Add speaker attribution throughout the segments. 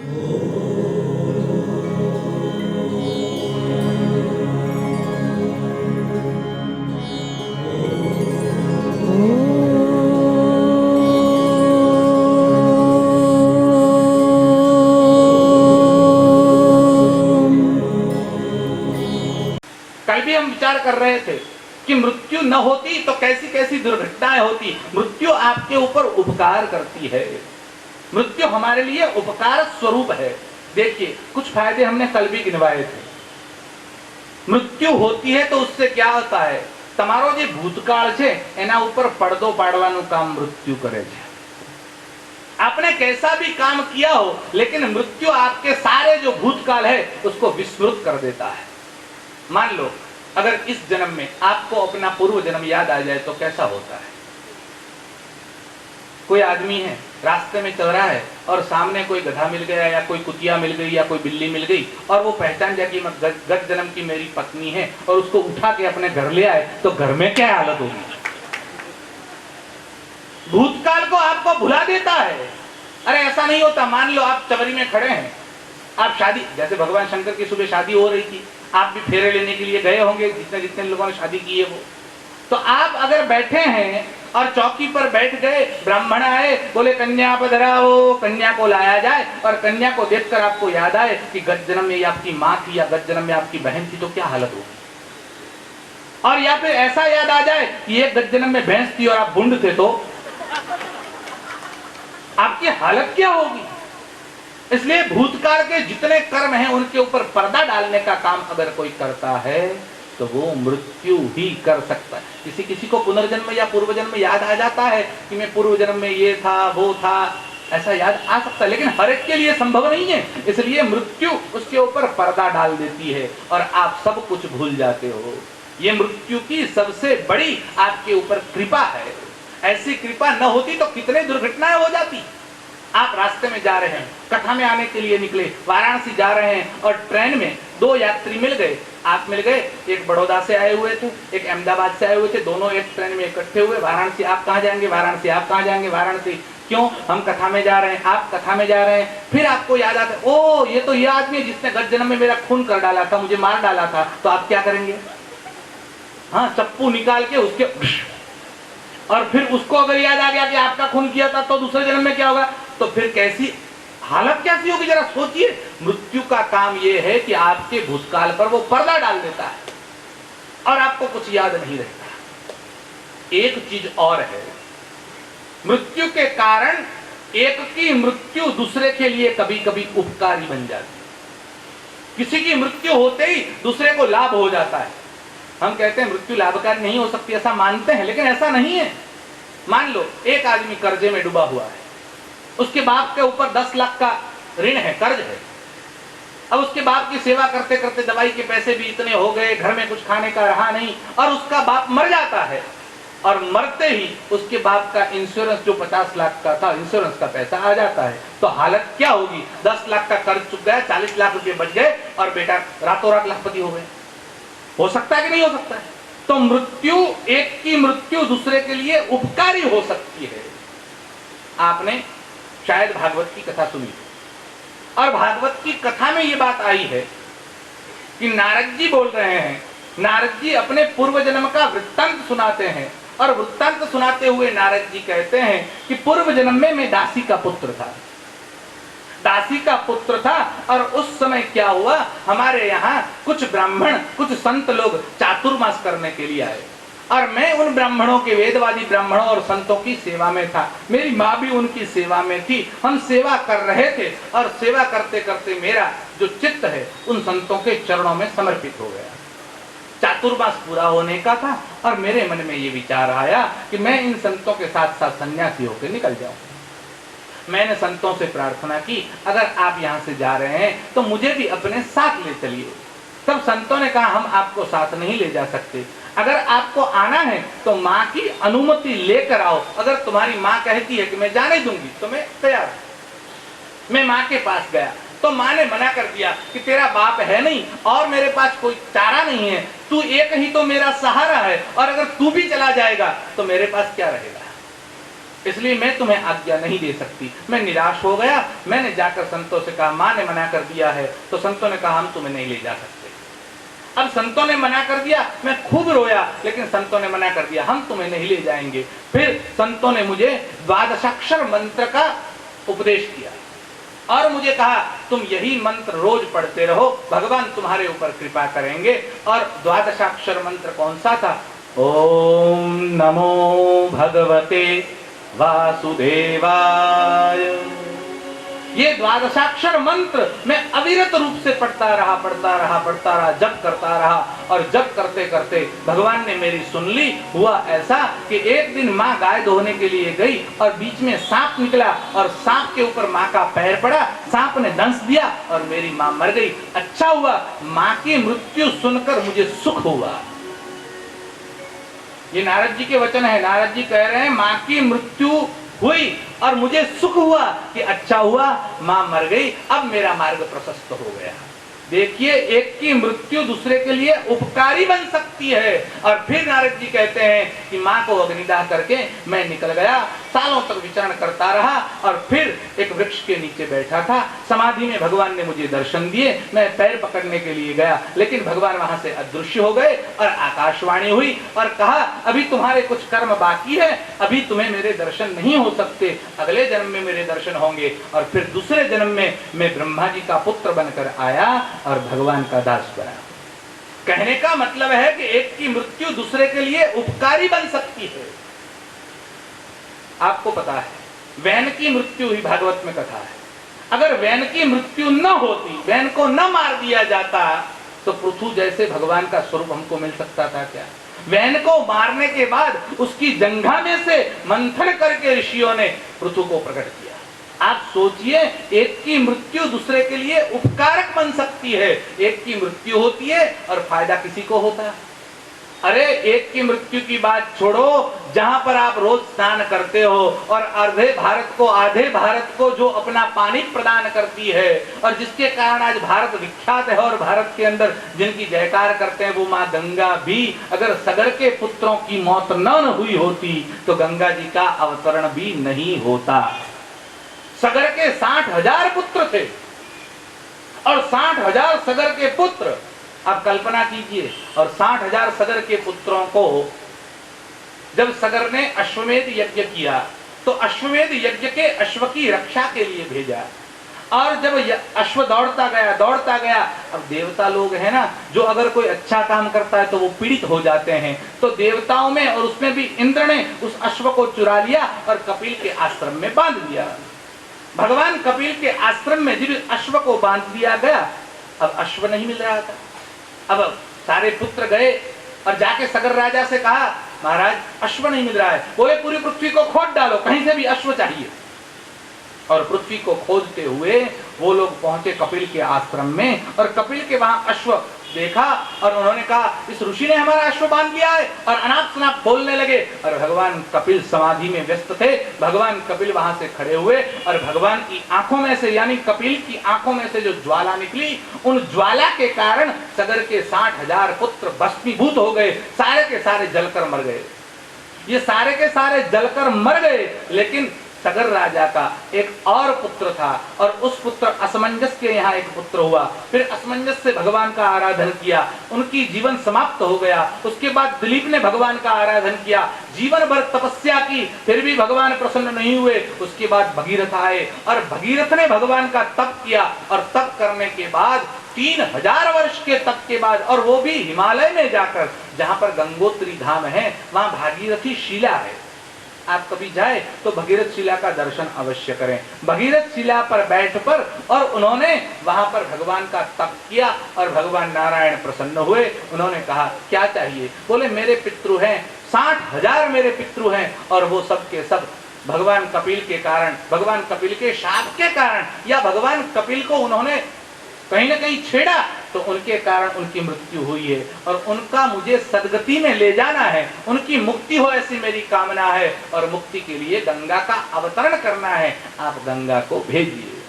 Speaker 1: कल भी हम विचार कर रहे थे कि मृत्यु न होती तो कैसी कैसी दुर्घटनाएं होती। मृत्यु आपके ऊपर उपकार करती है, मृत्यु हमारे लिए उपकार स्वरूप है। देखिए कुछ फायदे हमने कल भी गिनवाए थे। मृत्यु होती है तो उससे क्या होता है, તમારો જે ભૂતકાળ છે એના ઉપર પડદો પાડવાનું કામ મૃत्यु કરે છે। आपने कैसा भी काम किया हो, लेकिन मृत्यु आपके सारे जो भूतकाल है उसको विस्मृत कर देता है। मान लो अगर इस जन्म में आपको अपना पूर्व जन्म याद आ जाए तो कैसा होता है। कोई आदमी है रास्ते में चल रहा है और सामने कोई गधा मिल गया या कोई कुतिया मिल गई या कोई बिल्ली मिल गई और वो पहचान जाए कि गत जन्म की मेरी पत्नी है और उसको उठा के अपने घर ले आए तो घर में क्या हालत होगी। भूतकाल को आपको भुला देता है। अरे ऐसा नहीं होता। मान लो आप चवरी में खड़े हैं, आप शादी, जैसे भगवान शंकर की सुबह शादी हो रही थी, आप भी फेरे लेने के लिए गए होंगे, जितने जितने लोगों ने शादी की है वो। तो आप अगर बैठे हैं और चौकी पर बैठ गए, ब्राह्मण आए, बोले कन्या पधराओ, कन्या को लाया जाए और कन्या को देखकर आपको याद आए कि गत जन्म में आपकी माँ थी या गत जन्म में आपकी बहन थी, तो क्या हालत होगी। और या फिर ऐसा याद आ जाए कि ये गत जन्म में भैंस थी और आप बुंड थे, तो आपकी हालत क्या होगी। इसलिए भूतकाल के जितने कर्म हैं उनके ऊपर पर्दा डालने का काम अगर कोई करता है तो वो मृत्यु ही कर सकता है। किसी किसी को पुनर्जन्म या पूर्व जन्म याद आ जाता है कि मैं पूर्व जन्म में ये था वो था, ऐसा याद आ सकता है, लेकिन हर एक के लिए संभव नहीं है। इसलिए मृत्यु उसके ऊपर पर्दा डाल देती है और आप सब कुछ भूल जाते हो। ये मृत्यु की सबसे बड़ी आपके ऊपर कृपा है। ऐसी कृपा न होती तो कितने दुर्घटनाएं हो जाती। आप रास्ते में जा रहे हैं, कथा में आने के लिए निकले, वाराणसी जा रहे हैं और ट्रेन में दो यात्री मिल गए। आप मिल गए, एक बड़ौदा से आए हुए थे, एक अहमदाबाद से आए हुए थे, दोनों एक ट्रेन में इकट्ठे हुए। वाराणसी आप कहाँ जाएंगे, वाराणसी आप कहाँ जाएंगे, वाराणसी। क्यों, हम कथा में जा रहे हैं, आप कथा में जा रहे हैं। फिर आपको याद आता है, ओ ये तो ये आदमी जिसने गत जन्म में मेरा खून कर डाला था, मुझे मार डाला था। तो आप क्या करेंगे, हाँ चप्पू निकाल के उसके, और फिर उसको अगर याद आ गया कि आपका खून किया था तो दूसरे जन्म में क्या होगा, तो फिर कैसी हालत कैसी होगी, जरा सोचिए। मृत्यु का काम यह है कि आपके भूतकाल पर वो पर्दा डाल देता है और आपको कुछ याद नहीं रहता। एक चीज और है, मृत्यु के कारण एक की मृत्यु दूसरे के लिए कभी कभी उपकारी बन जाती है। किसी की मृत्यु होते ही दूसरे को लाभ हो जाता है। हम कहते हैं मृत्यु लाभकारी नहीं हो सकती, ऐसा मानते हैं, लेकिन ऐसा नहीं है। मान लो एक आदमी कर्जे में डूबा हुआ है, उसके बाप के ऊपर 10 लाख का ऋण है, कर्ज है। अब उसके बाप की सेवा करते करते दवाई के पैसे भी इतने हो गए, घर में कुछ खाने का रहा नहीं, और उसका बाप मर जाता है। और मरते ही उसके बाप का इंश्योरेंस जो 50 लाख का था, इंश्योरेंस का पैसा आ जाता है। तो हालत क्या होगी, 10 लाख का कर्ज चुक गया, 40 लाख रुपए बच गए और बेटा रातों रात लाखपति हो गए। हो सकता है कि नहीं हो सकता है। तो मृत्यु, एक की मृत्यु दूसरे के लिए उपकारी हो सकती है। आपने शायद भागवत की कथा सुनी और भागवत की कथा में यह बात आई है कि नारद जी बोल रहे हैं, नारद जी अपने पूर्व जन्म का वृत्तांत सुनाते हैं और वृत्तांत सुनाते हुए नारद जी कहते हैं कि पूर्व जन्म में मैं दासी का पुत्र था, दासी का पुत्र था। और उस समय क्या हुआ, हमारे यहाँ कुछ ब्राह्मण, कुछ संत लोग चातुर्मास करने के लिए आए और मैं उन ब्राह्मणों के, वेदवादी ब्राह्मणों और संतों की सेवा में था। मेरी माँ भी उनकी सेवा में थी। हम सेवा कर रहे थे और सेवा करते करते मेरा जो चित्त है उन संतों के चरणों में समर्पित हो गया। चातुर्मास पूरा होने का था और मेरे मन में ये विचार आया कि मैं इन संतों के साथ साथ सन्यासी होकर निकल जाऊं। मैंने संतों से प्रार्थना की, अगर आप यहाँ से जा रहे हैं तो मुझे भी अपने साथ ले चलिए। तब संतों ने कहा, हम आपको साथ नहीं ले जा सकते, अगर आपको आना है तो माँ की अनुमति लेकर आओ। अगर तुम्हारी माँ कहती है कि मैं जाने दूंगी तो मैं तैयार हूं। मैं माँ के पास गया तो माँ ने मना कर दिया कि तेरा बाप है नहीं और मेरे पास कोई चारा नहीं है, तू एक ही तो मेरा सहारा है और अगर तू भी चला जाएगा तो मेरे पास क्या रहेगा। इसलिए मैं तुम्हें आज्ञा नहीं दे सकती। मैं निराश हो गया, मैंने जाकर संतों से कहा माँ ने मना कर दिया है। तो संतों ने कहा हम तुम्हें नहीं ले जा सकते। अब संतों ने मना कर दिया, मैं खूब रोया, लेकिन संतों ने मना कर दिया हम तुम्हें नहीं ले जाएंगे। फिर संतों ने मुझे द्वादशाक्षर मंत्र का उपदेश किया और मुझे कहा तुम यही मंत्र रोज पढ़ते रहो, भगवान तुम्हारे ऊपर कृपा करेंगे। और द्वादशाक्षर मंत्र कौन सा था? ओम नमो भगवते वासुदेवाय। ये द्वादशाक्षर मंत्र मैं अविरत रूप से पढ़ता रहा, जप करता रहा। और जप करते करते भगवान ने मेरी सुन ली। हुआ ऐसा कि एक दिन माँ गाय धोने के लिए गई और बीच में सांप निकला और सांप के ऊपर माँ का पैर पड़ा, सांप ने दंश दिया और मेरी माँ मर गई। अच्छा हुआ, माँ की मृत्यु सुनकर मुझे सुख हुआ। ये नारद जी के वचन है। नारद जी कह रहे हैं माँ की मृत्यु हुई और मुझे सुख हुआ कि अच्छा हुआ मां मर गई, अब मेरा मार्ग प्रशस्त हो गया। देखिए, एक की मृत्यु दूसरे के लिए उपकारी बन सकती है। और फिर नारद जी कहते हैं कि मां को अग्निदाह करके मैं निकल गया, सालों तक विचरण करता रहा और फिर एक वृक्ष के नीचे बैठा था। समाधि में भगवान ने मुझे दर्शन दिए। मैं पैर पकड़ने के लिए गया, लेकिन भगवान वहां से अदृश्य हो गए और आकाशवाणी हुई और कहा अभी तुम्हारे कुछ कर्म बाकी है, अभी तुम्हें मेरे दर्शन नहीं हो सकते, अगले जन्म में मेरे दर्शन होंगे। और फिर दूसरे जन्म में मैं ब्रह्मा जी का पुत्र बनकर आया और भगवान का दास बना। कहने का मतलब है कि एक की मृत्यु दूसरे के लिए उपकारी बन सकती है। आपको पता है वैन की मृत्यु हुई, भागवत में कथा है। अगर वैन की मृत्यु न होती, वैन को न मार दिया जाता, तो पृथु जैसे भगवान का स्वरूप हमको मिल सकता था क्या? वैन को मारने के बाद उसकी जंघा में से मंथन करके ऋषियों ने पृथु को प्रकट किया। आप सोचिए, एक की मृत्यु दूसरे के लिए उपकारक बन सकती है। एक की मृत्यु होती है और फायदा किसी को होता है। अरे एक की मृत्यु की बात छोड़ो, जहां पर आप रोज स्नान करते हो और आधे भारत को जो अपना पानी प्रदान करती है और जिसके कारण आज भारत विख्यात है और भारत के अंदर जिनकी जयकार करते हैं वो माँ गंगा भी, अगर सगर के पुत्रों की मौत न हुई होती तो गंगा जी का अवतरण भी नहीं होता। सगर के 60,000 पुत्र थे और 60,000 सगर के पुत्र, आप कल्पना कीजिए। और 60,000 सगर के पुत्रों को जब सगर ने अश्वमेध यज्ञ किया तो अश्वमेध यज्ञ के अश्व की रक्षा के लिए भेजा। और जब अश्व दौड़ता गया, अब देवता लोग हैं ना, जो अगर कोई अच्छा काम करता है तो वो पीड़ित हो जाते हैं। तो देवताओं में और उसमें भी इंद्र ने उस अश्व को चुरा लिया और कपिल के आश्रम में बांध दिया। भगवान कपिल के आश्रम में जब अश्व को बांध दिया गया, अब अश्व नहीं मिल रहा था। अब सारे पुत्र गए और जाके सगर राजा से कहा महाराज अश्व नहीं मिल रहा है। बोले पूरी पृथ्वी को खोद डालो, कहीं से भी अश्व चाहिए। और पृथ्वी को खोदते हुए वो लोग पहुंचे कपिल के आश्रम में और कपिल के वहां अश्व देखा और उन्होंने कहा इस ऋषि ने हमारा अश्व बांध लिया है, और अनाप शनाप बोलने लगे। और भगवान कपिल समाधि में व्यस्त थे। भगवान कपिल वहां से खड़े हुए और भगवान की आंखों में से, यानी कपिल की आंखों में से जो ज्वाला निकली, उन ज्वाला के कारण सगर के 60,000 पुत्र भस्मीभूत हो गए, सारे के सारे जलकर मर गए। ये सारे के सारे जलकर मर गए, लेकिन सगर राजा का एक और पुत्र था और उस पुत्र असमंजस के यहाँ एक पुत्र हुआ। फिर असमंजस से भगवान का आराधन किया, उनकी जीवन समाप्त हो गया। उसके बाद दिलीप ने भगवान का आराधन किया, जीवन भर तपस्या की, फिर भी भगवान प्रसन्न नहीं हुए। उसके बाद भगीरथ आए और भगीरथ ने भगवान का तप किया और तप करने के बाद 3000 वर्ष के तप के बाद, और वो भी हिमालय में जाकर, जहां पर गंगोत्री धाम है वहां भागीरथी शिला है। आप कभी जाए तो भगीरथ शिला का दर्शन अवश्य करें। भगीरथ शिला पर बैठ कर और उन्होंने वहां पर भगवान का तप किया और भगवान नारायण प्रसन्न हुए। उन्होंने कहा क्या चाहिए? बोले मेरे पितृ हैं, 60,000 मेरे पितृ हैं और वो सब के सब भगवान कपिल के कारण, भगवान कपिल के शाप के कारण, या भगवान कपिल को उन्होंने कहीं ना कहीं छेड़ा तो उनके कारण उनकी मृत्यु हुई है और उनका मुझे सदगति में ले जाना है, उनकी मुक्ति हो ऐसी मेरी कामना है और मुक्ति के लिए गंगा का अवतरण करना है, आप गंगा को भेजिए।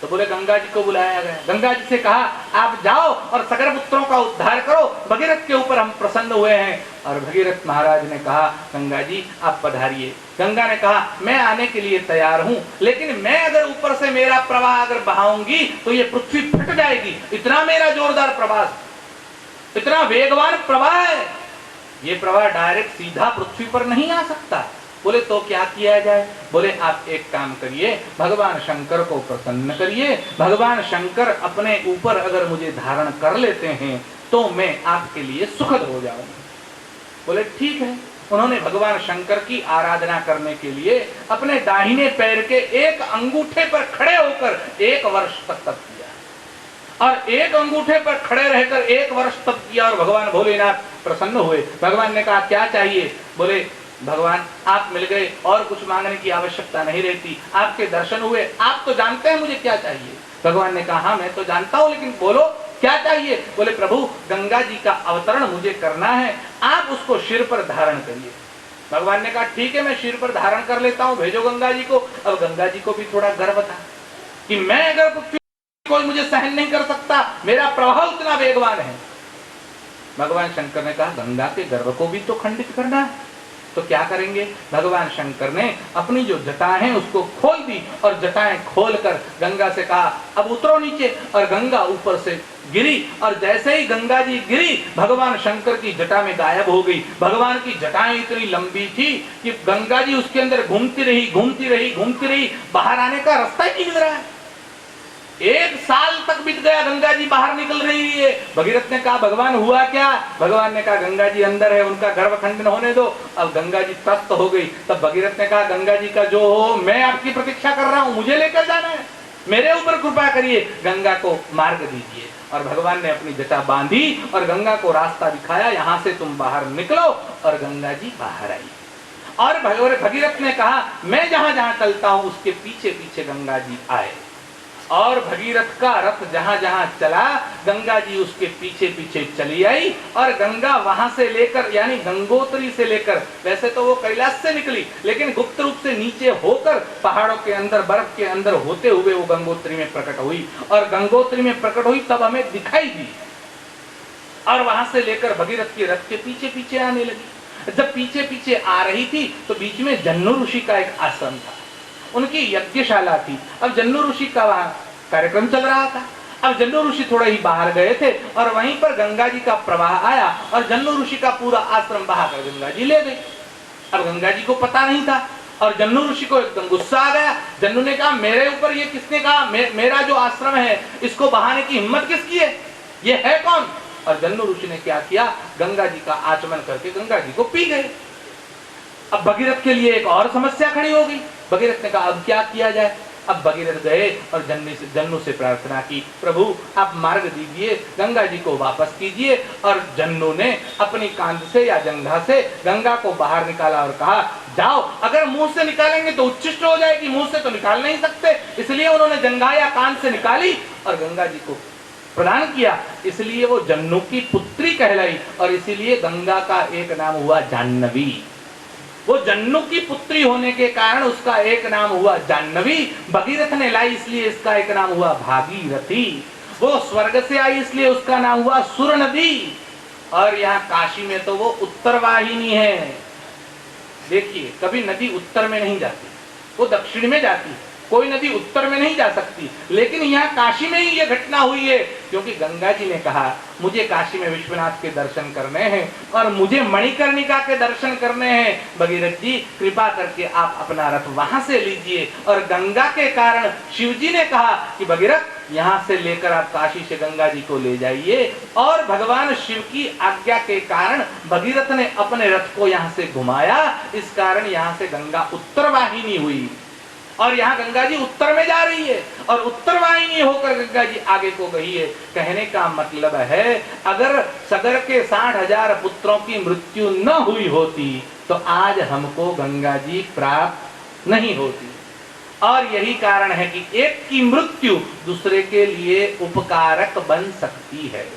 Speaker 1: तो बोले गंगा जी को बुलाया गया। गंगा जी से कहा आप जाओ और सगर पुत्रों का उद्धार करो, भगीरथ के ऊपर हम प्रसन्न हुए हैं। और भगीरथ महाराज ने कहा गंगा जी आप पधारिए। गंगा ने कहा मैं आने के लिए तैयार हूं, लेकिन मैं अगर ऊपर से मेरा प्रवाह अगर बहाऊंगी तो ये पृथ्वी फट जाएगी। इतना मेरा जोरदार प्रवाह, इतना वेगवान प्रवाह है, ये प्रवाह डायरेक्ट सीधा पृथ्वी पर नहीं आ सकता। बोले तो क्या किया जाए? बोले आप एक काम करिए, भगवान शंकर को प्रसन्न करिए। भगवान शंकर अपने ऊपर अगर मुझे धारण कर लेते हैं तो मैं आपके लिए सुखद हो जाऊंगा। बोले ठीक है। उन्होंने भगवान शंकर की आराधना करने के लिए अपने दाहिने पैर के एक अंगूठे पर खड़े होकर 1 वर्ष तक तप किया, और एक अंगूठे पर खड़े रहकर 1 वर्ष तप किया, और भगवान भोलेनाथ प्रसन्न हुए। भगवान ने कहा क्या चाहिए? बोले भगवान आप मिल गए, और कुछ मांगने की आवश्यकता नहीं रहती, आपके दर्शन हुए, आप तो जानते हैं मुझे क्या चाहिए। भगवान ने कहा हाँ मैं तो जानता हूं, लेकिन बोलो क्या चाहिए? बोले प्रभु गंगा जी का अवतरण मुझे करना है, आप उसको सिर पर धारण करिए। भगवान ने कहा ठीक है मैं सिर पर धारण कर लेता हूं, भेजो गंगा जी को। अब गंगा जी को भी थोड़ा गर्व था कि मैं अगर पृथ्वी कोई मुझे सहन नहीं कर सकता, मेरा प्रभाव इतना वेगवान है। भगवान शंकर ने कहा गंगा के गर्व को भी तो खंडित करना है, तो क्या करेंगे? भगवान शंकर ने अपनी जो जटाएं हैं उसको खोल दी, और जटाएं खोलकर गंगा से कहा अब उतरो नीचे। और गंगा ऊपर से गिरी, और जैसे ही गंगा जी गिरी भगवान शंकर की जटा में गायब हो गई। भगवान की जटाएं इतनी लंबी थी कि गंगा जी उसके अंदर घूमती रही घूमती रही घूमती रही, बाहर आने का रास्ता ही नहीं मिल रहा है। 1 साल तक बीत गया, गंगा जी बाहर निकल रही है। भगीरथ ने कहा भगवान हुआ क्या? भगवान ने कहा गंगा जी अंदर है, उनका गर्भ खंडन होने दो। अब गंगा जी त्रस्त हो गई। तब भगीरथ ने कहा गंगा जी का जो हो, मैं आपकी प्रतीक्षा कर रहा हूं, मुझे लेकर जाना है, मेरे ऊपर कृपा करिए, गंगा को मार्ग दीजिए। और भगवान ने अपनी जटा बांधी और गंगा को रास्ता दिखाया, यहां से तुम बाहर निकलो। और गंगा जी बाहर आई, और भगीरथ ने कहा मैं जहां जहां चलता हूं उसके पीछे पीछे गंगा जी आए। और भगीरथ का रथ जहां जहां चला गंगा जी उसके पीछे पीछे चली आई। और गंगा वहां से लेकर यानी गंगोत्री से लेकर, वैसे तो वो कैलाश से निकली, लेकिन गुप्त रूप से नीचे होकर पहाड़ों के अंदर बर्फ के अंदर होते हुए वो गंगोत्री में प्रकट हुई। और गंगोत्री में प्रकट हुई तब हमें दिखाई दी, और वहां से लेकर भगीरथ के रथ के पीछे पीछे आने लगी। जब पीछे पीछे आ रही थी तो बीच में जन्नू ऋषि का एक आश्रम था, उनकी यज्ञशाला थी। अब जन्नू ऋषि का वहां कार्यक्रम चल रहा था। अब जन्नू ऋषि थोड़े ही बाहर गए थे, और वहीं पर गंगा जी का प्रवाह आया, और जन्नू ऋषि का पूरा आश्रम बहाकर गंगा जी ले गई। अब गंगा जी को पता नहीं था, और जन्नू ऋषि को एकदम गुस्सा आ गया। जन्नू ने कहा मेरे ऊपर ये किसने कहा, मेरा जो आश्रम है इसको बहाने की हिम्मत किसकी है, ये है कौन? और जन्नू ऋषि ने क्या किया, गंगा जी का आचमन करके गंगा जी को पी गए। अब भगीरथ के लिए एक और समस्या खड़ी हो गई। भगीरथ ने कहा अब क्या किया जाए? अब भगीरथ गए और जन्नू से प्रार्थना की, प्रभु आप मार्ग दीजिए, गंगा जी को वापस कीजिए। और जन्नू ने अपनी कांध से या जंघा से गंगा को बाहर निकाला और कहा जाओ, अगर मुंह से निकालेंगे तो उच्छिष्ट हो जाएगी, मुंह से तो निकाल नहीं सकते। इसलिए उन्होंने जंघा या कांध से निकाली और गंगा जी को प्रदान किया। इसलिए वो जन्नू की पुत्री कहलाई, और इसीलिए गंगा का एक नाम हुआ जाह्नवी। वो जन्नू की पुत्री होने के कारण उसका एक नाम हुआ जाह्नवी। भगीरथ ने लाई इसलिए इसका एक नाम हुआ भागीरथी। वो स्वर्ग से आई इसलिए उसका नाम हुआ सुर नदी। और यहाँ काशी में तो वो उत्तर वाहिनी है। देखिए कभी नदी उत्तर में नहीं जाती, वो दक्षिण में जाती। कोई नदी उत्तर में नहीं जा सकती, लेकिन यहाँ काशी में ही ये घटना हुई है, क्योंकि गंगा जी ने कहा मुझे काशी में विश्वनाथ के दर्शन करने हैं और मुझे मणिकर्णिका के दर्शन करने हैं। भगीरथ जी कृपा करके आप अपना रथ वहां से लीजिए। और गंगा के कारण शिव जी ने कहा कि भगीरथ यहाँ से लेकर आप काशी से गंगा जी को ले जाइए। और भगवान शिव की आज्ञा के कारण भगीरथ ने अपने रथ को यहाँ से घुमाया। इस कारण यहाँ से गंगा उत्तर वाहिनी हुई, और यहाँ गंगा जी उत्तर में जा रही है, और उत्तर वाहिनी होकर गंगा जी आगे को गई है। कहने का मतलब है अगर सगर के 60,000 पुत्रों की मृत्यु न हुई होती तो आज हमको गंगा जी प्राप्त नहीं होती। और यही कारण है कि एक की मृत्यु दूसरे के लिए उपकारक बन सकती है।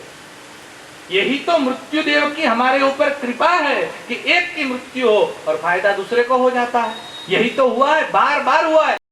Speaker 1: यही तो मृत्यु देव की हमारे ऊपर कृपा है कि एक की मृत्यु हो और फायदा दूसरे को हो जाता है। यही तो हुआ है, बार बार हुआ है।